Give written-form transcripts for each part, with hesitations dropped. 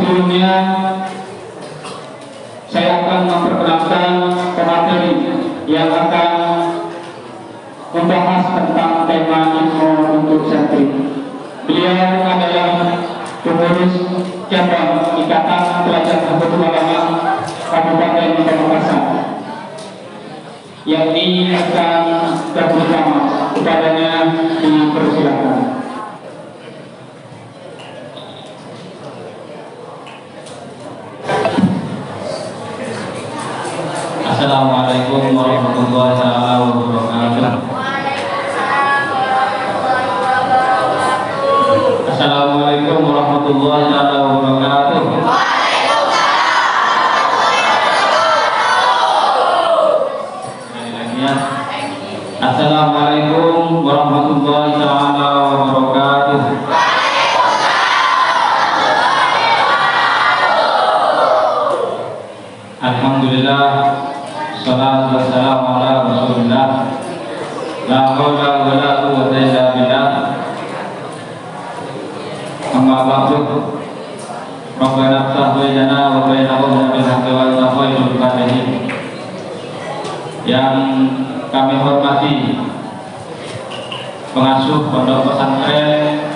Sebelumnya saya akan memperkenalkan pemateri yang akan membahas tentang tema info untuk santri. Beliau adalah pengurus cabang Ikatan Pelajar Nahdlatul Ulama Kabupaten Pamekasan, yang ini akan terutama kepadanya dipersilakan. Assalamualaikum warahmatullahi wabarakatuh. Assalamualaikum warahmatullahi wabarakatuh. Assalamualaikum warahmatullahi wabarakatuh. Alhamdulillah, salatu wassalamu ala Rasulillah, la haula wala quwwata illa billah. Amma ba'du. Rabbana iftah bainana wa baina qawmina bil haqqi wa anta khairul fatihin. Yang kami hormati pengasuh Pondok Pesantren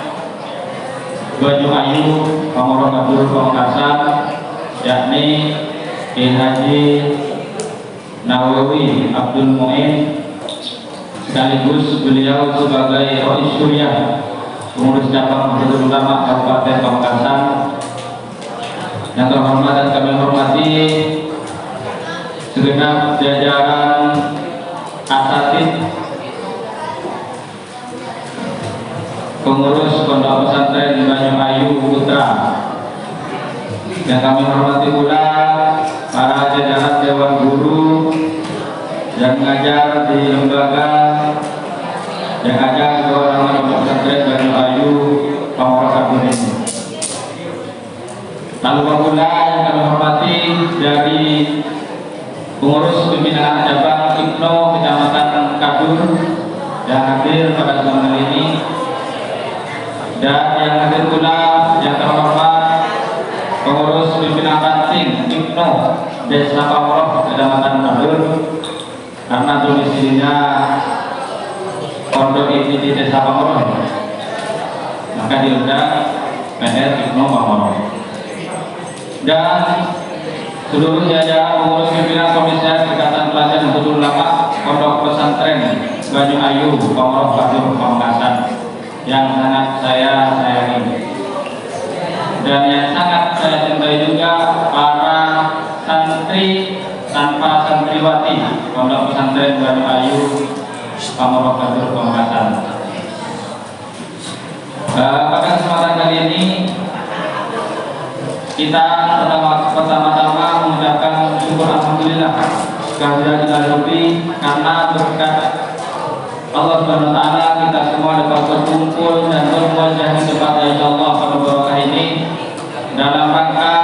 Banyu Ayu Pamorogadul Pamekasan, yakni Kiai Haji Nawawi Abdul Muin, sekaligus beliau sebagai Rais Suriah pengurus cabang Nahdlatul Ulama Kabupaten Pamekasan. Yang terhormat dan kami hormati segenap jajaran asatid pengurus Pondok Pesantren Banyu Ayu Putra. Yang kami hormati pula para jajaran dewan guru yang mengajar di lembaga yang ada di bawah nama Pondok Pesantren Banyu Ayu Pamekasan ini. Lalu pula yang kami hormati dari pengurus pimpinan cabang IPNO Kecamatan Kadur yang hadir pada kesempatan ini, dan yang hadir pula yang terhormat pengurus pimpinan ranting IPNO Desa Pamoroh Kecamatan Kadur, karena domisilinya pondok ini di Desa Pamoroh, maka diundang PR IPNO Pamoroh. Dan seluruh jajaran pengurus pimpinan Komisi Ikatan Pelajar Nahdlatul Ulama Pondok Pesantren Banyu Ayu Pamoroh Kadur Pamekasan yang sangat saya sayangi, dan yang sangat saya cintai juga para santri tanpa santriwati Pondok Pesantren Banyu Ayu Pamoroh Kadur Pamekasan. Pada kesempatan kali ini kita pertama-tama mengucapkan syukur alhamdulillah kehadiran Ilahi karena berkat Allah Subhanahu wa taala kita semua dapat berkumpul dan berwajah di tempat insyaallah pada barokah ini dalam rangka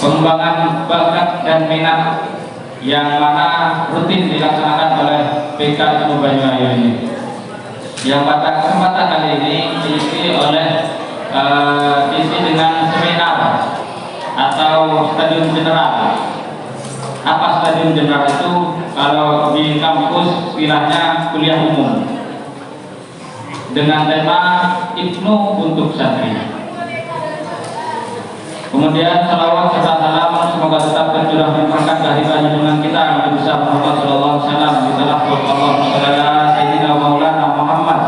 pengembangan bakat dan minat yang mana rutin dilaksanakan oleh PK Ilmu Banyu Ayu ini, yang pada kesempatan kali ini diisi dengan seminar atau stadium general. Apa stadium general itu? Kalau di kampus istilahnya kuliah umum dengan tema IPNO untuk santri. Kemudian salawat serta salam semoga tetap tercurah limpahkan kehadiran junjungan kita Nabi besar Muhammad sallallahu alaihi wasallam di tanah Allah Sayyidina Maulana Muhammad.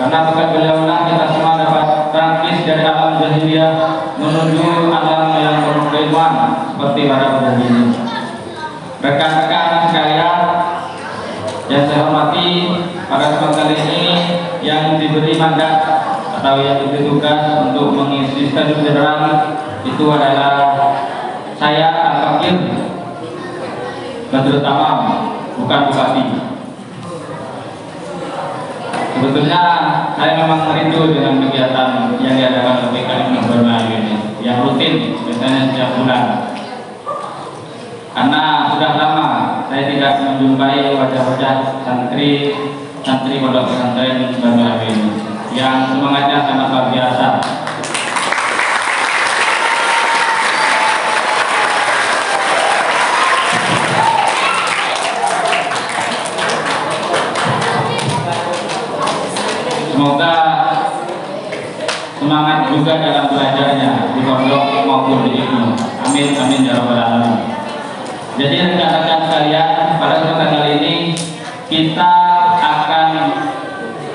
Karena berkat beliaulah kita semua dapat tangkis dari alam jahiliyah menuju alam yang penuh keilmuan seperti para penghuni ini. Rekan-rekan sekalian yang saya hormati, pada kesempatan ini yang diberi mandat atau yang diberi tugas untuk mengisi stadium general itu adalah saya Al-Fakir Badrut Tamam, bukan Bupati. Sebetulnya saya memang merindu dengan kegiatan yang diadakan oleh PKI Banyu Ayu ini, yang rutin biasanya setiap bulan. Karena sudah lama saya tidak menjumpai wajah-wajah santri Pondok Pesantren Banyu Ayu ini. yang semangatnya sangat luar biasa. Semoga semangat juga dalam belajarnya di pondok maupun di IPNU. Amin amin ya rabbal alamin. Jadi rekan-rekan sekalian, pada kesempatan kali ini kita akan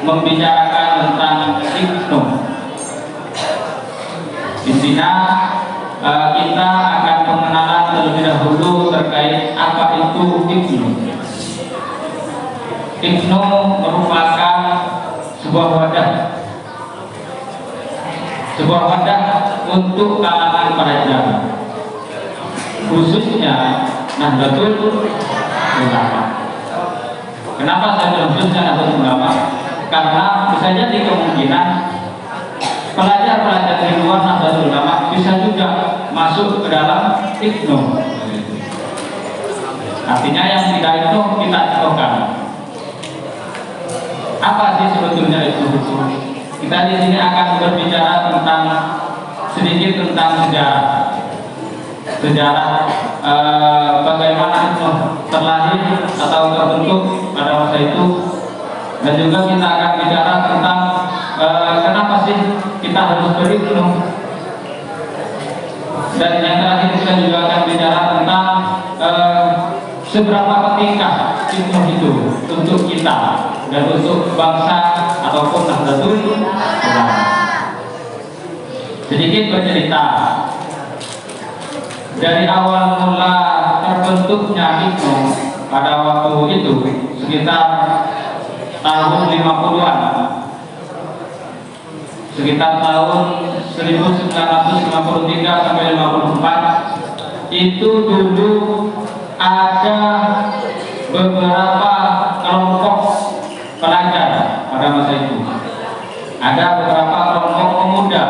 membicarakan tentang IPNU. Di sini kita akan mengenal terlebih dahulu terkait apa itu IPNU. IPNU merupakan sebuah wadah untuk kalangan para jamaah, khususnya Nahdlatul Ulama. Kenapa saya bilang khususnya Nahdlatul Ulama? Karena bisa jadi kemungkinan pelajar-pelajar di luar Nahdlatul Ulama bisa juga masuk ke dalam IPNU. Artinya yang tidak itu kita contohkan. Apa sih sebetulnya itu? Kita di sini akan berbicara sedikit tentang sejarah bagaimana itu terlahir atau terbentuk pada masa itu, dan juga kita akan bicara tentang kenapa sih kita harus berIPNU, dan yang terakhir kita juga akan bicara tentang seberapa pentingkah IPNU itu untuk kita dan untuk bangsa ataupun Nahdlatul Ulama. Sedikit bercerita, dari awal mula terbentuknya IPNU pada waktu itu sekitar tahun 50-an, sekitar tahun 1953 sampai 54, itu dulu ada beberapa kelompok pelajar pada masa itu. Ada beberapa kelompok pemuda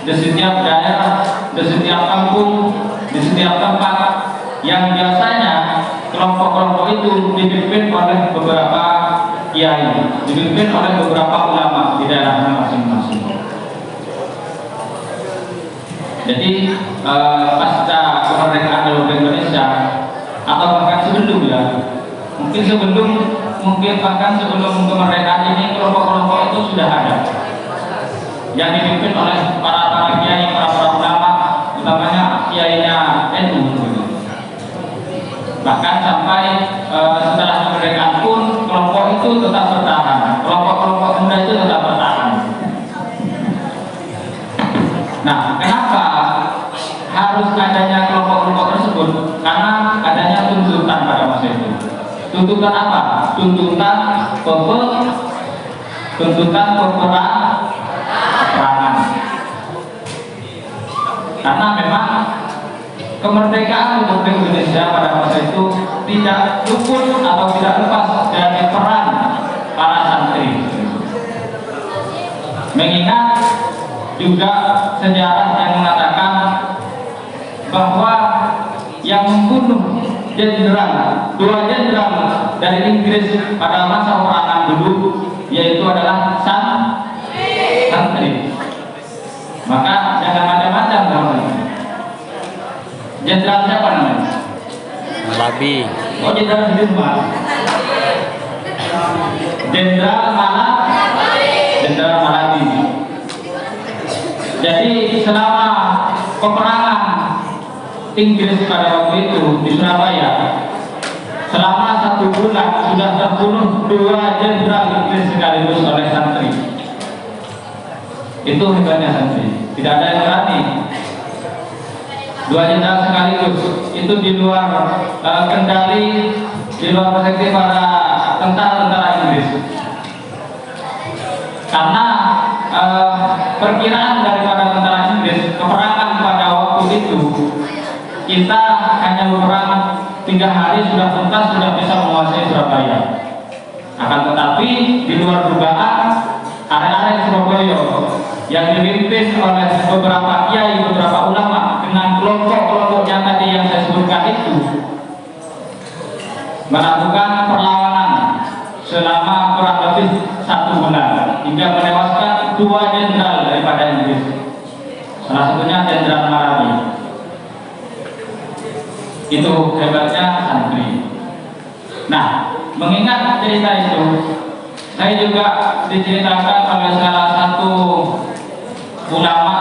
di setiap daerah, di setiap kampung, di setiap tempat, yang biasanya kelompok-kelompok itu dipimpin oleh beberapa kiai, dipimpin oleh beberapa ulama di daerahnya masing-masing. Jadi pasca kemerdekaan Republik Indonesia, atau bahkan sebelumnya, bahkan sebelum kemerdekaan ini, kelompok-kelompok itu sudah ada yang dipimpin oleh para kiai, para ulama, utamanya kiainya NU. Bahkan sampai setelah kemerdekaan pun kelompok itu tetap bertahan, kelompok-kelompok muda itu tetap bertahan. Nah, kenapa harus adanya kelompok-kelompok tersebut? Karena adanya tuntutan pada masa itu. Tuntutan apa? Tuntutan peperangan. Karena memang kemerdekaan Republik Indonesia pada masa itu tidak luput atau tidak lepas dari peran para santri. Mengingat juga sejarah yang mengatakan bahwa yang membunuh dua jenderal dari Inggris pada masa peperangan dulu, yaitu adalah santri. Maka jangan macam-macam namanya. Jenderal siapa namanya? Malabi. Oh, jenderal Sudirman. Jenderal Malabi. Jadi selama peperangan Inggris pada waktu itu di Surabaya, selama 1 bulan sudah terbunuh 2 jenderal Inggris sekaligus oleh santri. Itu hebatnya santri, tidak ada yang berani. 2 jenderal sekaligus itu di luar kendali, di luar perspektif para tentara Inggris. Karena perkiraan daripada tentara Inggris, peperangan pada waktu itu kita hanya berperang 3 hari sudah tuntas, sudah bisa menguasai Surabaya. Akan tetapi di luar dugaan, area-area Surabaya yang dipimpin oleh beberapa kiai, beberapa ulama dengan kelompok-kelompok yang tadi yang saya sebutkan itu melakukan perlawanan selama kurang lebih 1 bulan hingga menewaskan dua jenderal daripada Inggris. Salah satunya Jenderal Marabi. Itu hebatnya santri. Nah, mengingat cerita itu, saya juga diceritakan oleh salah satu ulama,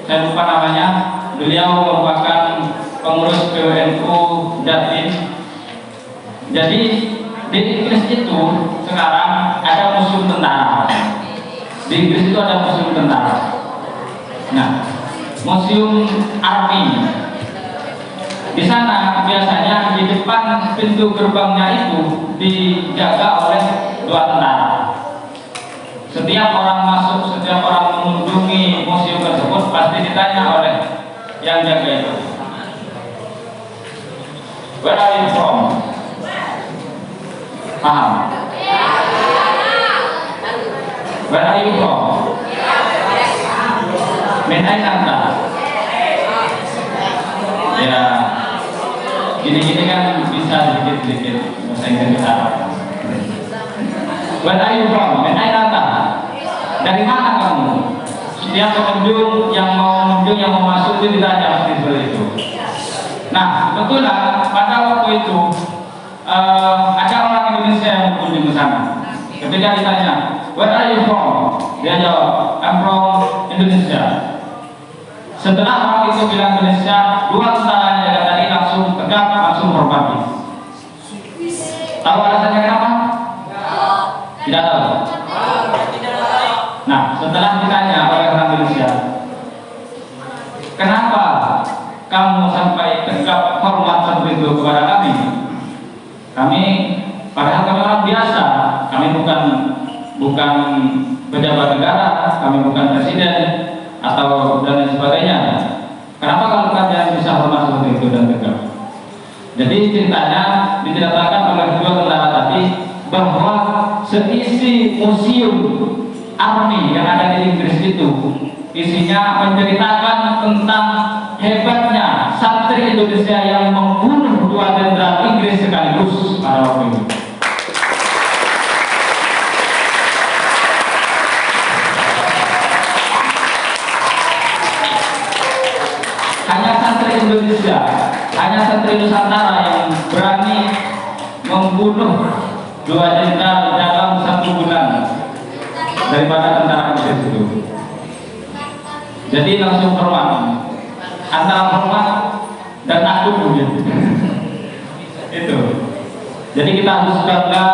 saya lupa namanya. Beliau merupakan pengurus PWNU Jatim. Jadi di Inggris itu sekarang ada museum tentara. Di Inggris itu ada museum tentara. Nah, museum army. Di sana biasanya di depan pintu gerbangnya itu dijaga oleh dua tentara. Setiap orang masuk, setiap orang mengunjungi museum tersebut pasti ditanya oleh yang jaga itu, "Where are you from?" Paham? "Where are you from?" Menai nanta. Ya, gini-gini kan bisa sedikit-sedikit bahasa Inggris Arab. "Where are you from?" Menai nanta. Dari mana kamu? Setiap pengunjung yang mau masuk itu ditanya seperti itu. Nah, kebetulan pada waktu itu ada orang Indonesia yang berkunjung ke sana. Ketika ditanya, "Where are you from?" Dia jawab, "I'm from Indonesia." Setelah orang itu bilang Indonesia, dua tentara yang tadi langsung tegak, langsung hormati. Tahu alasannya kenapa? Tidak tahu. Nah, setelah ditanya oleh orang Indonesia, "Kenapa kamu sampai tegak hormat seperti itu kepada kami? Padahal kami orang biasa, kami bukan pejabat negara, kami bukan presiden atau dan lain sebagainya. Kenapa kalau kalian bisa hormat seperti itu dan tegak?" Jadi ceritanya diceritakan oleh dua tentara tadi bahwa seisi museum army yang ada di Inggris itu isinya menceritakan tentang hebatnya santri Indonesia yang membunuh dua jenderal Inggris sekaligus pada waktu itu. Hanya santri Indonesia, hanya santri Nusantara yang berani membunuh dua jenderal dalam 1 bulan daripada tentara Inggris itu. Jadi langsung hormat, antara hormat dan takut begitu. Itu. Jadi kita harus bangga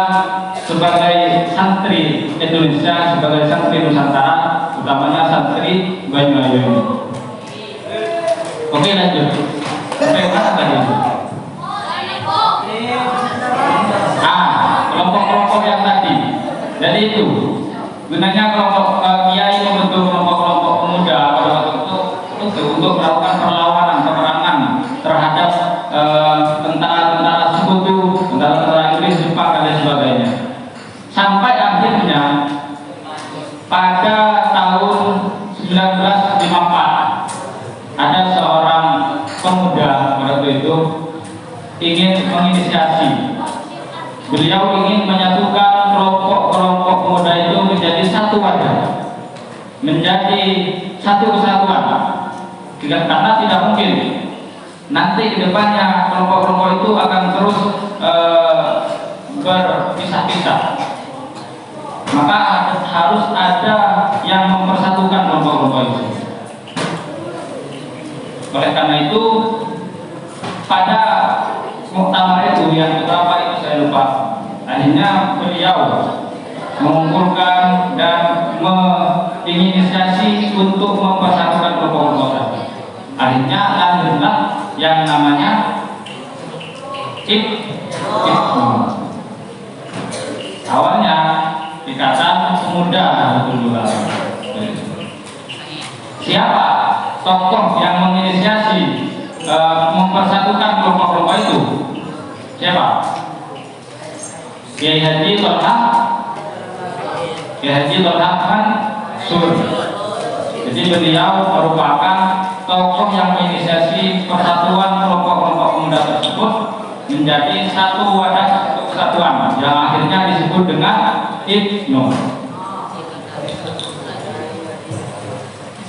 sebagai santri Indonesia, sebagai santri Nusantara, utamanya santri Banyuayu. Oke, lanjut. Sampai mana tadi? Kelompok-kelompok yang tadi. Jadi itu gunanya kelompok kiai membentuk kelompok-kelompok pemuda pada waktu itu untuk melakukan perlawanan, peperangan terhadap tentara-tentara sekutu, tentara-tentara Inggris, Jepang dan lain sebagainya. Sampai akhirnya pada tahun 1954 ada seorang pemuda waktu itu ingin menginisiasi. Beliau ingin menyatukan kelompok-kelompok pemuda itu menjadi satu wadah, menjadi satu kesatuan. Karena tidak mungkin nanti ke depannya kelompok-kelompok itu akan terus berpisah-pisah. Maka harus ada yang mempersatukan kelompok-kelompok itu. Oleh karena itu, pada muktamar itu yang berapa itu saya lupa, akhirnya beliau mengumpulkan dan menginisiasi untuk mempersatukan kelompok-kelompok tadi. Akhirnya lahirlah yang namanya IPNU. Awalnya Ikatan Pemuda Nahdlatul Ulama. Siapa tokoh yang menginisiasi mempersatukan kelompok-kelompok itu? Siapa? Kiai Haji Tolha Mansur. Jadi beliau merupakan tokoh yang menginisiasi persatuan kelompok-kelompok pemuda tersebut menjadi satu wadah, satu kesatuan yang akhirnya disebut dengan IPNU.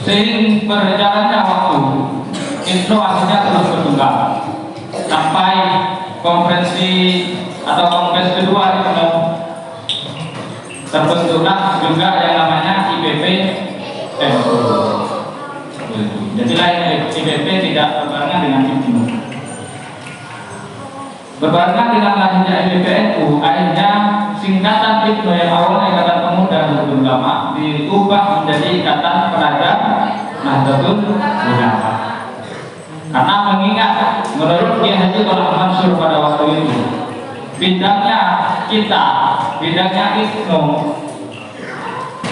Seiring berjalannya waktu, IPNO akhirnya terus berkembang sampai konferensi atau kongres kedua IPNO terbentuklah juga yang namanya IPP NU. Jadi lain IPP tidak berbarengan dengan IPNO. Berbarengan dengan lahirnya IPP NU, akhirnya singkatan IPNO yang awalnya Ikatan Pemuda Nahdlatul Ulama diubah menjadi Ikatan Pelajar Nahdlatul Ulama. Karena mengingat menurut Kiai Haji Tolak Mansur pada waktu itu, bidangnya IPNO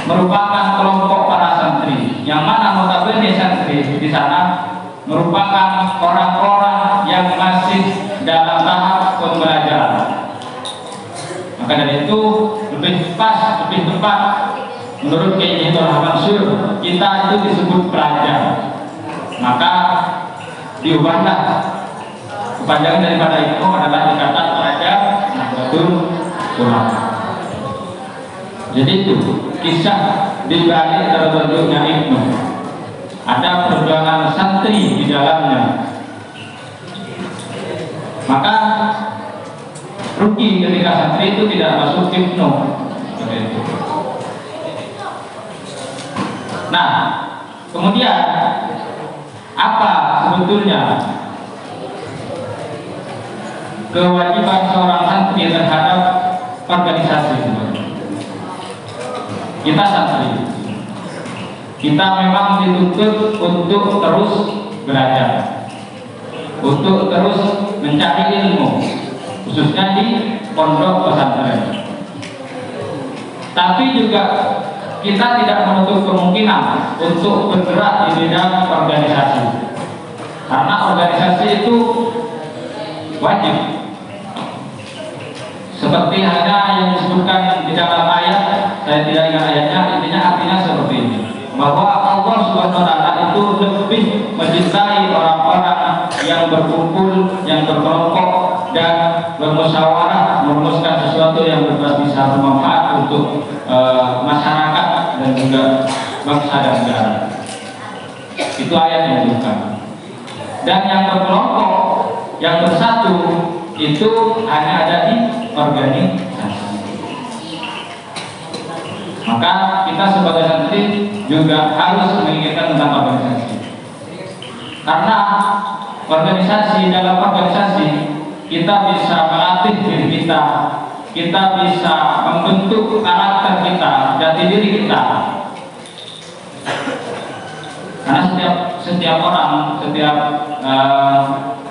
merupakan kelompok para santri, yang mana notabene santri di sana merupakan orang-orang yang masih dalam tahap pembelajaran. Maka dari itu lebih tepat menurut Kiai Haji Tolak Mansur, kita itu disebut pelajar. Maka diubahlah kepanjangan daripada itu adalah Ikatan Pelajar Nahdlatul Ulama. Jadi itu kisah di balik terbentuknya IPNO. Ada perjuangan santri di dalamnya. Maka rugi ketika santri itu tidak masuk IPNO. Nah, kemudian apa sebetulnya kewajiban seorang santri terhadap organisasi? Kita santri, kita memang dituntut untuk terus belajar, untuk terus mencari ilmu, khususnya di pondok pesantren. Tapi juga kita tidak menutup kemungkinan untuk bergerak di bidang organisasi, karena organisasi itu wajib. Seperti hanya yang disebutkan di dalam ayat, saya tidak ingat ayatnya, intinya artinya seperti ini, bahwa Allah Subhanahu wa Ta'ala itu lebih mencintai orang-orang yang berkumpul, yang berkelompok dan bermusyawarah merumuskan sesuatu yang bisa bermanfaat untuk masyarakat dan juga bangsa dan negara. Itu ayat yang disebutkan. Dan yang berkelompok, yang bersatu itu hanya ada di organisasi. Maka kita sebagai santri juga harus menginginkan tentang organisasi. Karena organisasi, dalam organisasi kita bisa melatih diri kita, kita bisa membentuk karakter kita, jati diri kita. Karena setiap orang, setiap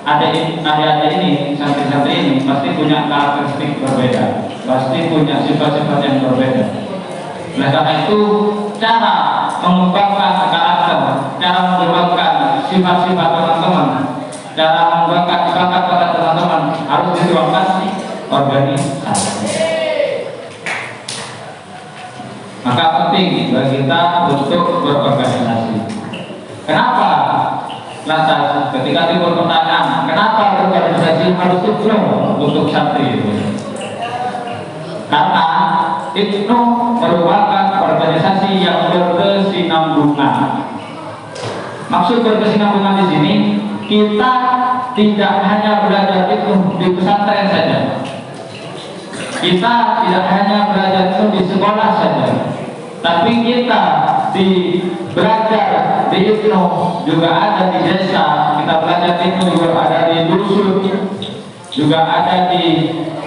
adik-adik ini, santri-santri ini pasti punya karakteristik berbeda, pasti punya sifat-sifat yang berbeda. Oleh karena itu, cara mengembangkan karakter, cara mengembangkan sifat-sifat teman-teman, cara mengembangkan bakat-bakat teman-teman harus dituangkan di organisasi. Maka penting bagi kita untuk berorganisasi. Kenapa? Lantas ketika timbul pertanyaan, kenapa organisasi harus IPNO untuk santri itu? Karena IPNO merupakan organisasi yang berkesinambungan. Maksud berkesinambungan di sini, kita tidak hanya belajar IPNO di pesantren saja. Kita tidak hanya belajar IPNO di sekolah saja, tapi kita belajar di IPNO juga ada di desa, kita belajar di IPNO juga ada di dusun, juga ada di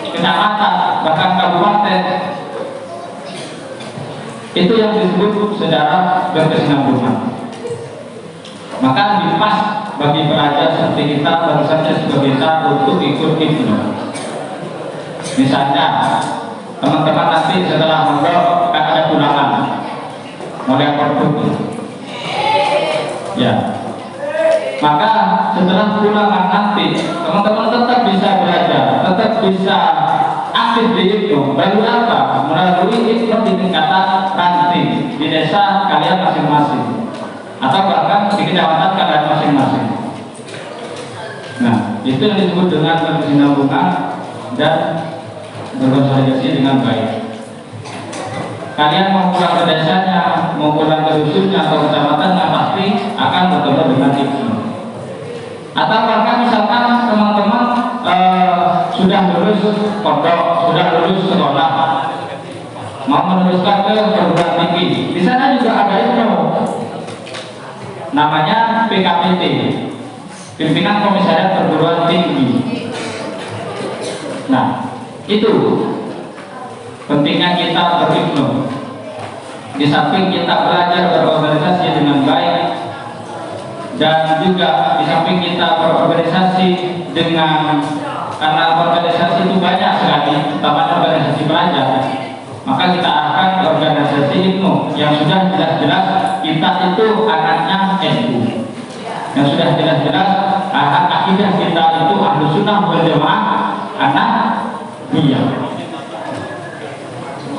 kecamatan, bahkan kabupaten. Itu yang disebut secara berkesinambungan. Maka lebih pas bagi pelajar seperti kita, baru saja sebagai kita untuk ikut IPNO. Misalnya teman-teman nanti setelah mondok akan ada pulangan, mulai produk. Ya, maka setelah pulangan nanti teman-teman tetap bisa belajar, tetap bisa aktif di IPNO. Lalu apa? Melalui IPNO di tingkatan ranting di desa kalian masing-masing, atau bahkan di kecamatan kalian masing-masing. Nah, itu yang disebut dengan berkesinambungan dan berkonsolidasi dengan baik. kalian mau pulang ke desanya, mau pulang ke dusunnya atau kecamatannya, pasti akan bertemu dengan Ibnu. Atau bahkan misalkan teman-teman sudah lulus pondok, sudah lulus sekolah, mau meneruskan ke perguruan tinggi, di sana juga ada Ibnu, namanya PKPT, Pimpinan Komisariat Perguruan Tinggi. Nah, itu pentingnya kita berhipno. Di samping kita belajar berorganisasi dengan baik, dan juga di samping kita berorganisasi dengan, karena organisasi itu banyak sekali, terutama organisasi pelajar, maka kita akan organisasi hipno yang sudah jelas-jelas kita itu anaknya NU, yang sudah jelas-jelas akidah kita itu Ahlus Sunnah wal Jamaah, anak dia.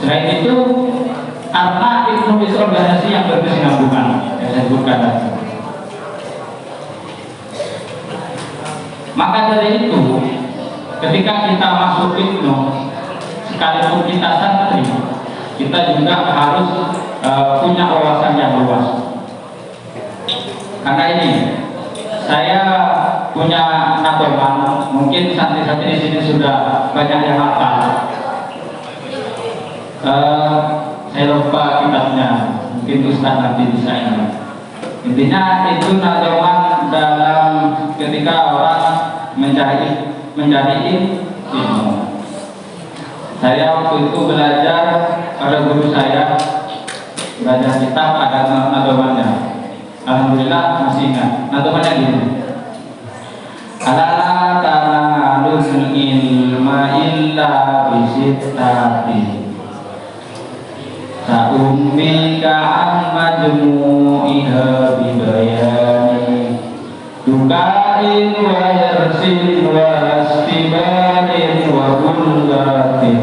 Selain itu, karena itu organisasi yang berkesinambungan yang saya sebutkan tadi. Maka dari itu, ketika kita masuk Ibnu, sekalipun kita santri, kita juga harus punya wawasan yang luas. Karena ini, saya punya nadoman, mungkin santri-santri di sini sudah banyak yang hafal. Saya lupa kitabnya, mungkin Ustaz nanti bisa ingat. Intinya itu nadoman dalam ketika orang mencari ilmu. Saya waktu itu belajar pada guru saya, belajar kitab, ada nadomannya. Alhamdulillah masih ingat. Nadomannya gini: ala tanalul ilma illa bisittati sa'ummika an majmu'iha bibayani dukain wa yarsin wa astibarin wa bullatin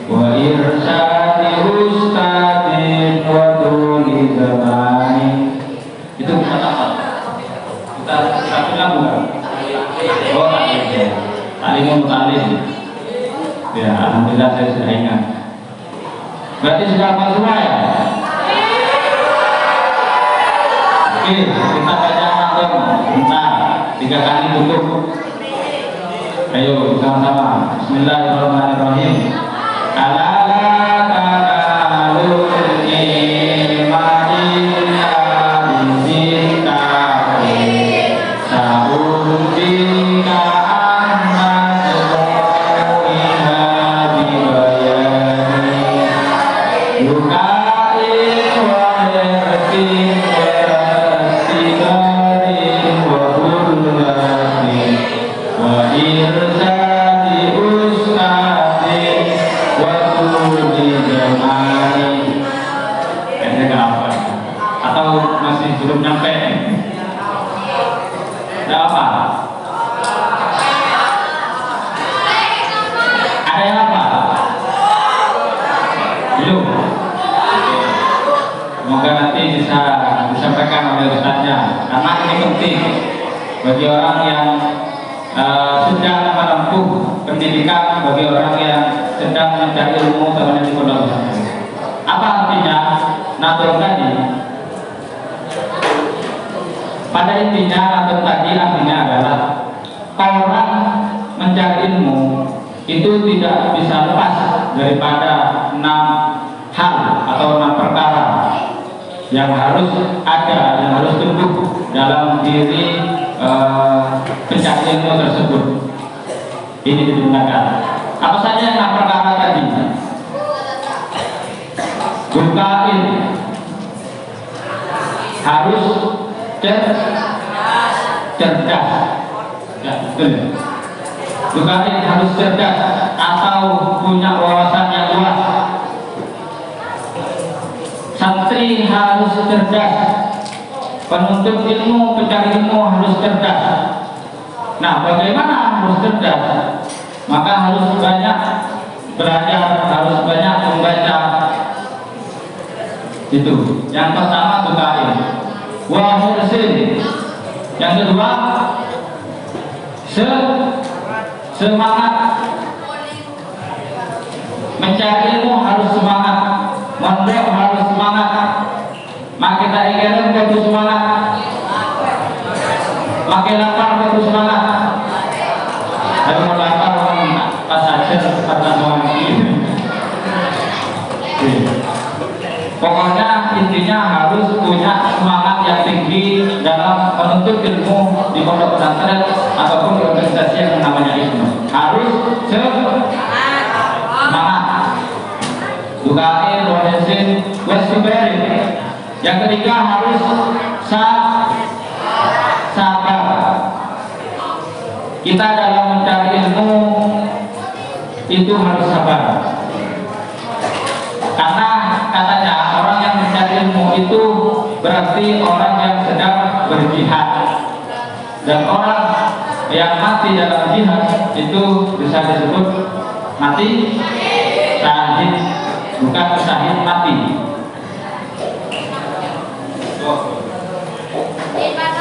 wa irsyadi ustadin wa duli zamani. Itu bisa apa? Kita bilang bukan? Oh, taklim mutalim. Ya, alhamdulillah saya sudah ingat. Berarti sudah hafal semua ya? Oke, kita baca langsung bentar, 3 kali cukup. Ayo sama-sama. Bismillahirrahmanirrahim. Ala tanalul ilma illa bisittati sa'ummika an majmu'iha bibayani dukain wa yarsin wa astibarin wa bullatin wa irsadi ustadin wa tuli zamani. Kayaknya gak apa atau masih belum nyampe? Gak apa? Ada yang apa? Belum? Semoga nanti bisa disampaikan oleh ustaznya, karena ini penting bagi orang yang sedang menempuh pendidikan, bagi orang yang sedang mencari ilmu teman di pondok pesantren. Apa artinya nador tadi? Pada intinya nador tadi artinya adalah orang mencari ilmu itu tidak bisa lepas daripada 6 hal atau 6 perkara yang harus ada, yang harus tumbuh dalam diri pencari ilmu tersebut. Ini digunakan. Apa saja 6 perkara tadi? Bukain, harus cerdas. Ya, betul. Bukain harus cerdas atau punya wawasan yang luas. Santri harus cerdas, penuntut ilmu, pencari ilmu harus cerdas. Nah, bagaimana harus cerdas? Maka harus banyak belajar, harus banyak membaca. Itu yang pertama, bukain. Wa hursin. Yang kedua, semangat. Mencari ilmu harus semangat, mondok harus semangat. Makin tak ingin kudu semangat. Makin lapar kudu semangat. Kalau mau lapar pas aja kata suami. Pokoknya intinya harus punya semangat yang tinggi dalam menuntut ilmu di pondok pesantren ataupun di organisasi yang namanya ilmu. Harus semangat. Dukain, rodesin, westiberi. Yang ketiga harus sabar. Kita dalam mencari ilmu itu harus sabar. Karena katanya orang yang mencari ilmu itu berarti orang yang sedang berjihad. Dan orang yang mati dalam jihad itu bisa disebut mati syahid, bukan syahid mati.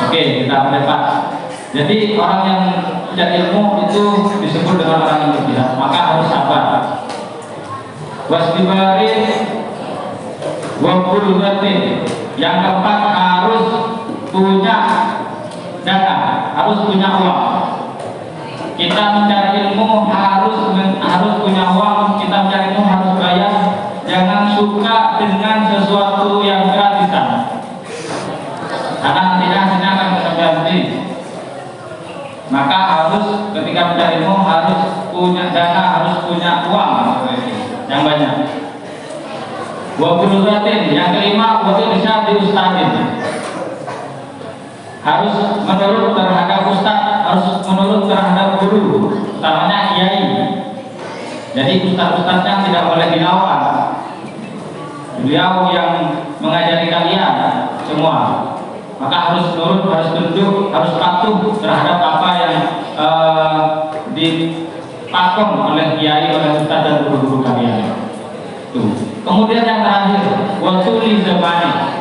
Oke, kita mendapat. Jadi orang yang mencari ilmu itu disebut dengan orang yang berjihad, maka harus sabar. Wasdibarin wabulugatin. Yang keempat harus punya dana, harus punya uang. Kita mencari ilmu harus punya uang. Kita mencari ilmu harus bayar. Jangan suka dengan sesuatu yang gratisan, karena nantinya hasilnya akan berganti. Maka harus ketika mencari ilmu harus punya dana, harus punya uang yang banyak. Wabulugatin. Yang kelima, wabul bisa diustadin. Harus menurut terhadap ustaz, harus menurut terhadap guru, utamanya kiai. Jadi ustaz-ustaznya tidak boleh dilawan. Beliau yang mengajari kalian semua, maka harus nurut, harus tunduk, harus patuh terhadap apa yang dipakom oleh kiai, oleh ustaz dan guru-guru kalian. Tuh. Kemudian yang terakhir, wasuli zamani,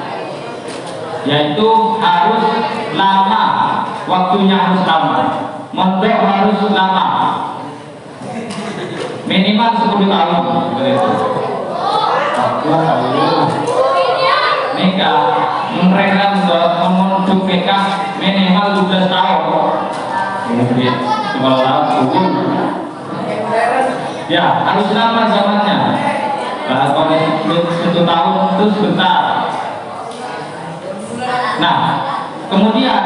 yaitu harus lama, waktunya harus lama, mondok harus lama, minimal 10 tahun. Nikah, mereka mondok nikah minimal 12 tahun. Kemudian 12 tahun. Ya, harus lama zamannya. Kalau 1 tahun itu sebentar. Nah, kemudian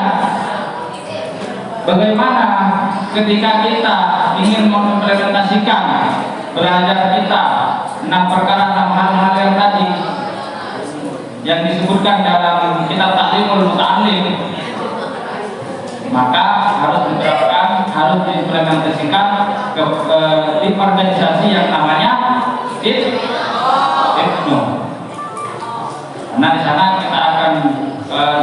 bagaimana ketika kita ingin mengimplementasikan belajar kita 6 perkara, 6 hal-hal yang tadi yang disebutkan dalam kitab Ta'limul Muta'allim, maka harus diterapkan, harus diimplementasikan di organisasi yang namanya ilmu. Nah, di sana kita akan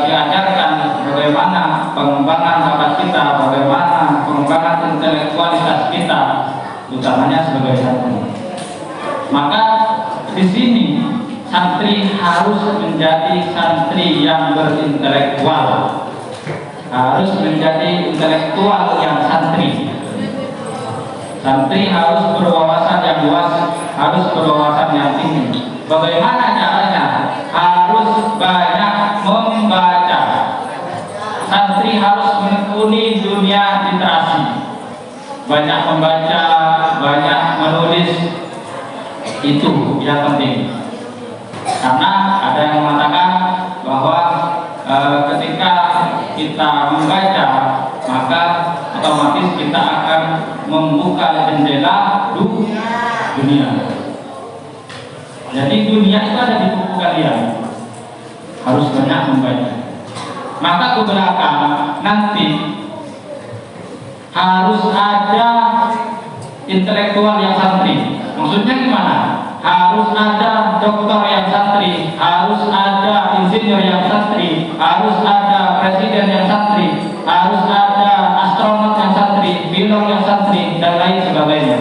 diajarkan bagaimana pengembangan bakat kita, bagaimana pengembangan intelektualitas kita, utamanya sebagai santri. Maka di sini santri harus menjadi santri yang berintelektual, harus menjadi intelektual yang santri. Santri harus berwawasan yang luas, harus berwawasan yang tinggi. Bagaimana caranya? Harus banyak membaca. Santri harus menekuni dunia literasi, banyak membaca, banyak menulis. Itu yang penting. Karena ada yang mengatakan bahwa ketika kita membaca, maka otomatis kita akan membuka jendela dunia. Jadi dunia itu ada di buku kalian. Harus banyak membaca. Maka ke belakang nanti harus ada intelektual yang santri. Maksudnya gimana? Harus ada dokter yang santri, harus ada insinyur yang santri, harus ada presiden yang santri, harus ada astronot yang santri, pilot yang santri, dan lain sebagainya.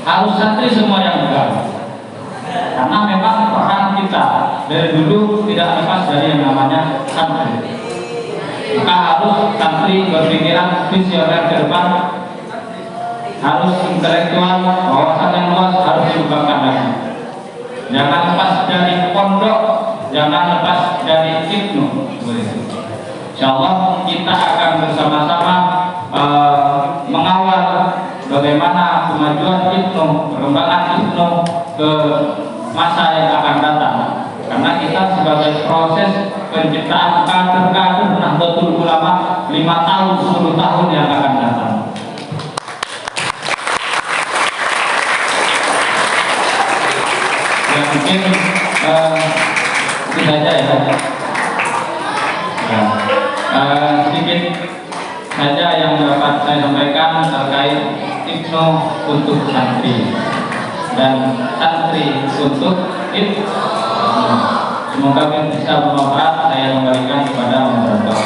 Harus santri semua yang enggak. Karena memang peran kita dari dulu tidak lepas dari yang namanya santri. Maka harus santri berpikiran visioner ke depan, harus intelektual, wawasan yang luas harus dikembangkan lagi. Jangan lepas dari pondok, jangan lepas dari IPNO. Insyaallah kita akan bersama-sama mengawal bagaimana kemajuan IPNO, perkembangan IPNO ke masa yang akan datang. Karena kita sebagai proses penciptaan kader-kader Nahdlatul Ulama 5 tahun, 10 tahun yang akan datang. Ya mungkin itu saja ya. Sedikit saja yang dapat saya sampaikan terkait IPNO untuk santri dan santri untuk IPNO. Semoga bisa bermanfaat. Saya kembalikan kepada moderator.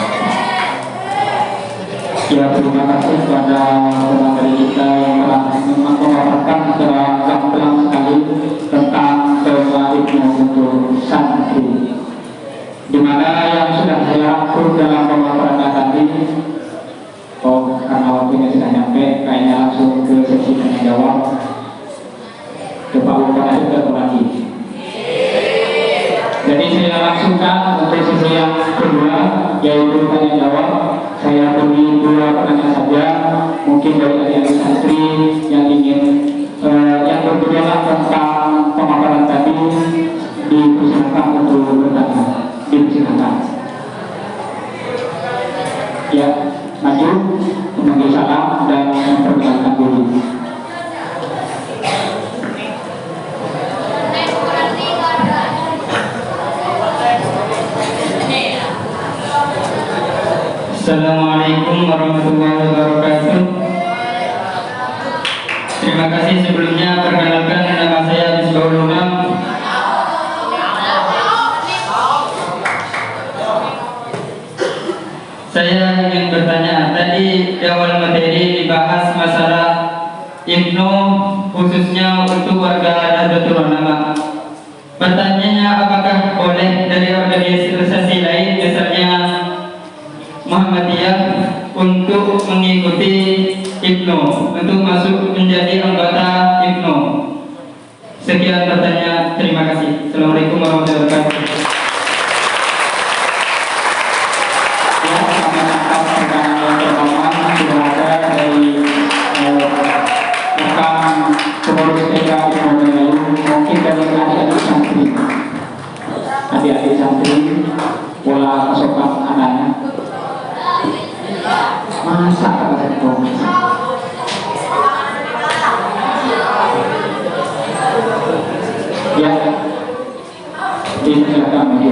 Ya, terima kasih kepada pemateri kita yang telah memaparkan secara gamblang sekali tentang tema IPNO untuk santri, di mana yang sudah saya rangkum dalam pemaparan tadi. Karena waktunya sudah nyampe, kayaknya langsung ke sesi tanya jawab. Coba lupa kita lagi. Jadi saya langsungkan untuk sesi yang kedua, yaitu tanya jawab. Saya beri 2 pertanyaan saja, mungkin dari adik-adik santri yang ingin yang berbicara tentang pemaparan tadi, dipersilakan untuk bertanya. Dipersilakan. Ya, maju, memanggil salam dan memperkenalkan diri. Assalamualaikum warahmatullahi wabarakatuh. Terima kasih sebelumnya. Perkenalkan, nama saya Misbahul Umam. Saya ingin bertanya, tadi di awal materi dibahas masalah IPNO khususnya untuk warga Nahdlatul Ulama. Pertanyaannya, apakah boleh dari organisasi lain, misalnya Muhammadiyah, untuk mengikuti IPNO, untuk masuk menjadi anggota IPNO? Sekian pertanyaan, terima kasih. Assalamualaikum warahmatullahi wabarakatuh. Ya, kami angkat pertanyaan yang pertama sudah ada dari rekan pengurus PKI Modenayu, mungkin dari adik-adik santri. Adik-adik santri, pola pasokan anaknya. Masa kata itu? Ya, dipersilakan maju.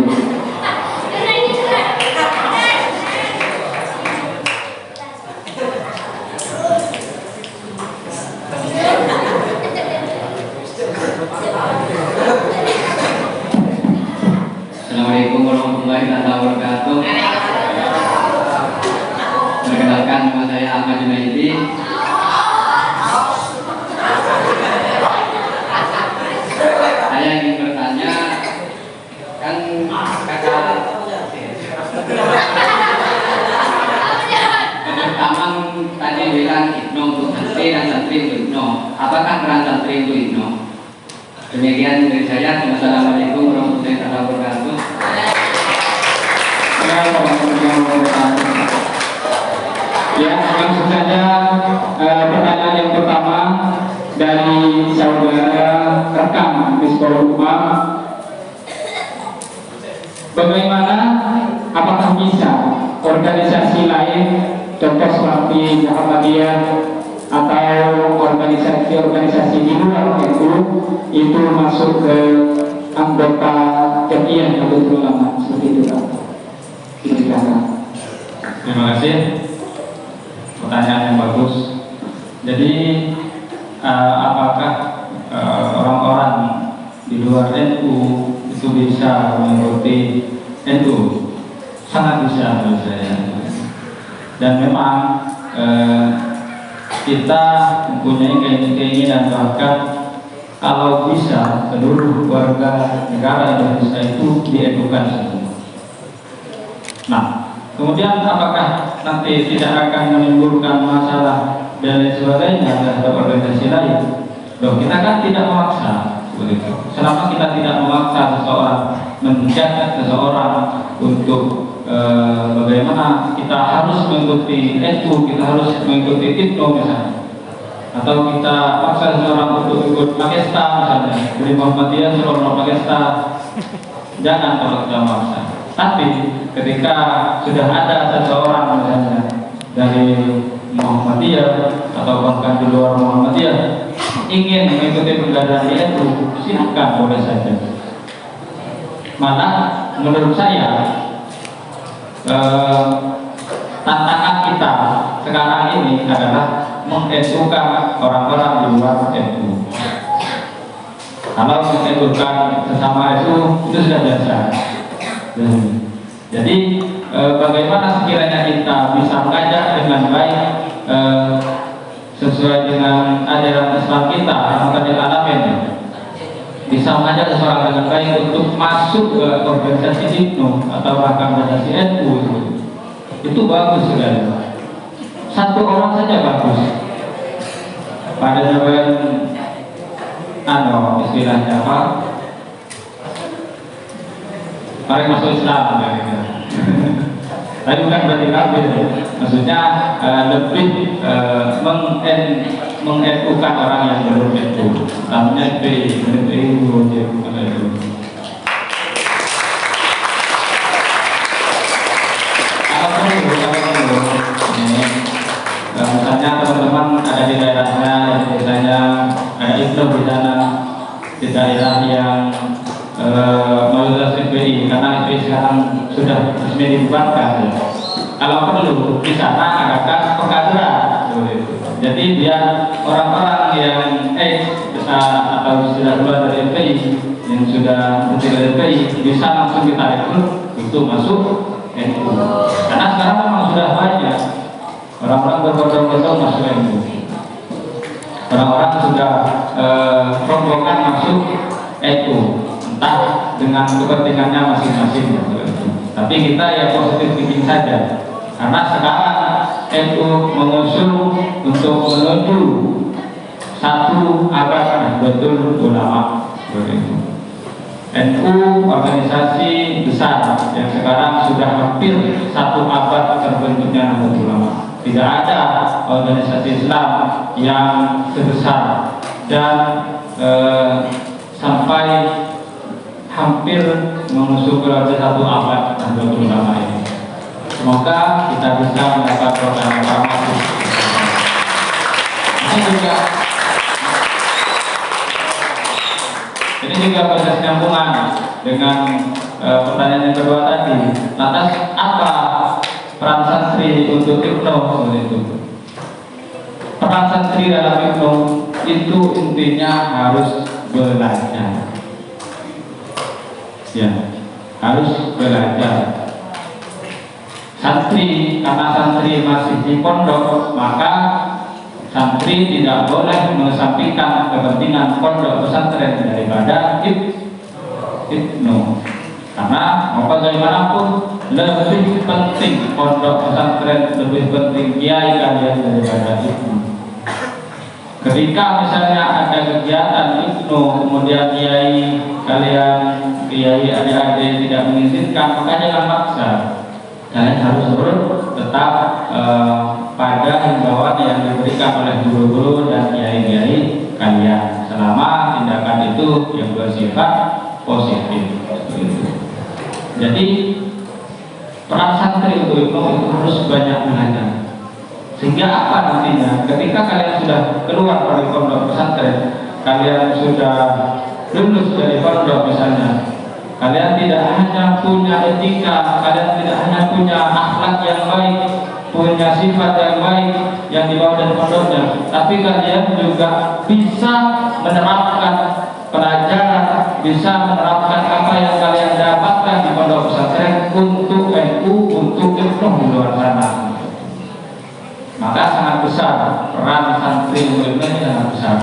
Assalamualaikum warahmatullahi wabarakatuh. Perkenalkan, nama saya Ahmad Junaidi. Saya ingin bertanya, kan kakak pertama tadi bilang IPNO untuk santri dan santri untuk IPNO. Apakah peran santri untuk IPNO? Demikian dari saya. Wassalamualaikum warahmatullahi wabarakatuh. Ya, langsung saja pertanyaan yang pertama dari saudara rekan Misbahul Umam. Bagaimana, apakah bisa organisasi lain, contoh seperti Muhammadiyah atau organisasi-organisasi di luar itu masuk ke anggota Jamiah Nahdlatul Ulama, seperti itu Pak? Terima kasih. Pertanyaan yang bagus. Jadi apakah orang-orang di luar NU itu bisa mengikuti NU? Sangat bisa menurut saya. Dan memang kita mempunyai keinginan bahkan kalau bisa seluruh warga negara Indonesia itu diedukasi. Nah, kemudian apakah nanti tidak akan menimbulkan masalah dan lain sebagainya terhadap organisasi lain? Loh, kita kan tidak memaksa. begitu. Selama kita tidak memaksa seseorang, menjadi seseorang untuk bagaimana kita harus mengikuti NU, kita harus mengikuti IPNO misalnya, atau kita paksa seseorang untuk ikut Pakesta misalnya, dari Muhammadiyah seorang Pakesta, jangan kalau kita memaksa. Tapi ketika sudah ada seseorang misalnya dari Muhammadiyah atau bahkan di luar Muhammadiyah ingin mengikuti pelajaran itu, silakan, boleh saja. Malah menurut saya tantangan kita sekarang ini adalah mengedukan orang-orang di luar NU. Kalau mengedukan sesama itu sudah biasa. Jadi bagaimana sekiranya kita bisa mengajak dengan baik sesuai dengan ajaran Islam kita, Al-Qadir Alamin, bisa mengajak seseorang dengan baik untuk masuk ke organisasi IPNO atau bahkan organisasi NU, itu bagus sekali. Satu orang saja bagus. Pada zaman istilahnya apa? Mari masuk Islam, tapi bukan berarti kafir. Maksudnya lebih mengedukan orang yang belum itu. Namanya misalnya teman-teman ada di daerahnya, misalnya ada IPNO di sana, di daerah yang mayoritas FPI, karena FPI sekarang sudah resmi dibubarkan. Kalau perlu di sana adakan pengkaderan. Jadi biar orang-orang yang atau sudah keluar dari FPI, yang sudah dari FPI bisa langsung kita rekrut untuk masuk NU. Karena sekarang memang sudah banyak orang-orang berbondong-bondong masuk NU. Orang-orang sudah rombongan masuk NU, entah dengan kepentingannya masing-masing. Tapi kita ya positif thinking saja, karena sekarang NU mengusung untuk menuju satu abad betul ulama. NU organisasi besar yang sekarang sudah hampir satu abad terbentuknya Nahdlatul Ulama. Tidak ada organisasi Islam yang sebesar dan sampai hampir mengusung ke satu abad Nahdlatul Ulama ini. Semoga kita bisa mendapat program ini juga proses nyambungan dengan pertanyaan yang kedua tadi. Lantas apa peran santri untuk IPNO itu? Peran santri dalam IPNO itu intinya harus belajar. Ya, harus belajar. Santri, karena santri masih di pondok, maka santri tidak boleh mengesampingkan kepentingan pondok pesantren daripada IPNO. Karena mau bagaimanapun lebih penting pondok pesantren, lebih penting kiai kalian daripada IPNO. Ketika misalnya ada kegiatan IPNO, kemudian kiai kalian, kiai adik-adik tidak mengizinkan, maka jangan maksa. Kalian harus tetap pada himbauan yang diberikan oleh guru-guru dan kiai-kiai kalian, selama tindakan itu yang bersifat positif. Jadi peran santri untuk IPNO itu harus banyak belajar. Sehingga apa nantinya? Ketika kalian sudah keluar dari pondok pesantren, kalian sudah lulus dari pondok misalnya, kalian tidak hanya punya etika, kalian tidak hanya punya akhlak yang baik, punya sifat yang baik yang dibawa dari pondoknya, tapi kalian juga bisa menerapkan pelajaran, bisa menerapkan apa yang kalian dapatkan di pondok pesantren untuk NU, untuk IPNO di luar sana. Maka sangat besar peran santri untuk IPNO, sangat besar.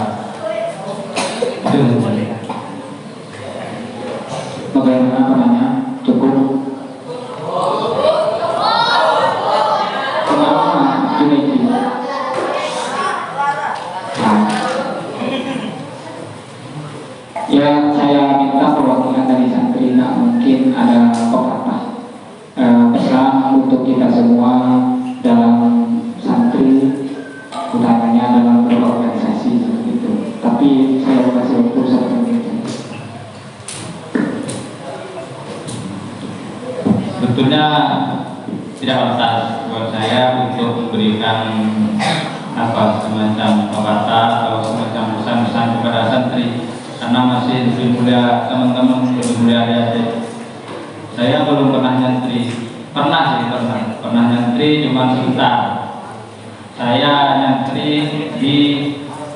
Bagaimana penanya? Cukup? Kenapa Junaidi? Ya, saya minta perwakilan dari santri, nah, mungkin ada pepatah pesan untuk kita semua dalam santri, utamanya dalam berorganisasi seperti itu. Tapi saya kasih waktu satu menit. Sebetulnya tidak pantas buat saya untuk memberikan semacam pepatah atau semacam pesan-pesan kepada santri, karena masih lebih mulia teman-teman, lebih mulia adik-adik. Saya belum pernah nyantri, pernah nyantri cuma sebentar. Saya nyantri di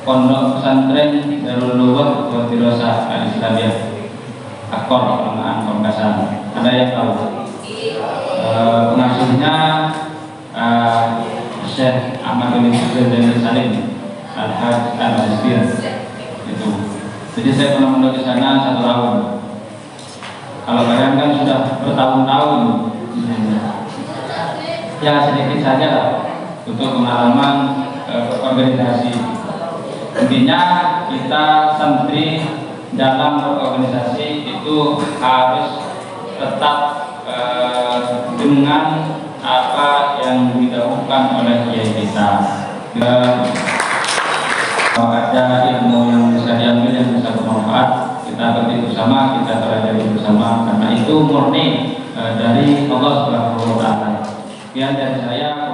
Pondok Pesantren Darul Luwah Wadirosah Al-Islamiyah Akor Perumahan Pamekasan. Ada yang tahu? Pengasuhnya Syekh Ahmad bin Abdul Salim Al-Haj Al-Azbir itu. Jadi saya pernah menduduk di sana 1 tahun. Kalau kalian kan sudah bertahun-tahun, ya sedikit saja lah untuk pengalaman organisasi. Intinya kita santri dalam berorganisasi itu harus tetap dengan apa yang didahulukan oleh kiai kita. Kalau ada ilmu yang bisa diambil, yang bisa bermanfaat, kita berarti bersama, kita pelajari bersama, karena itu murni dari Allah Subhanahu wa Ta'ala. Sekian dari saya.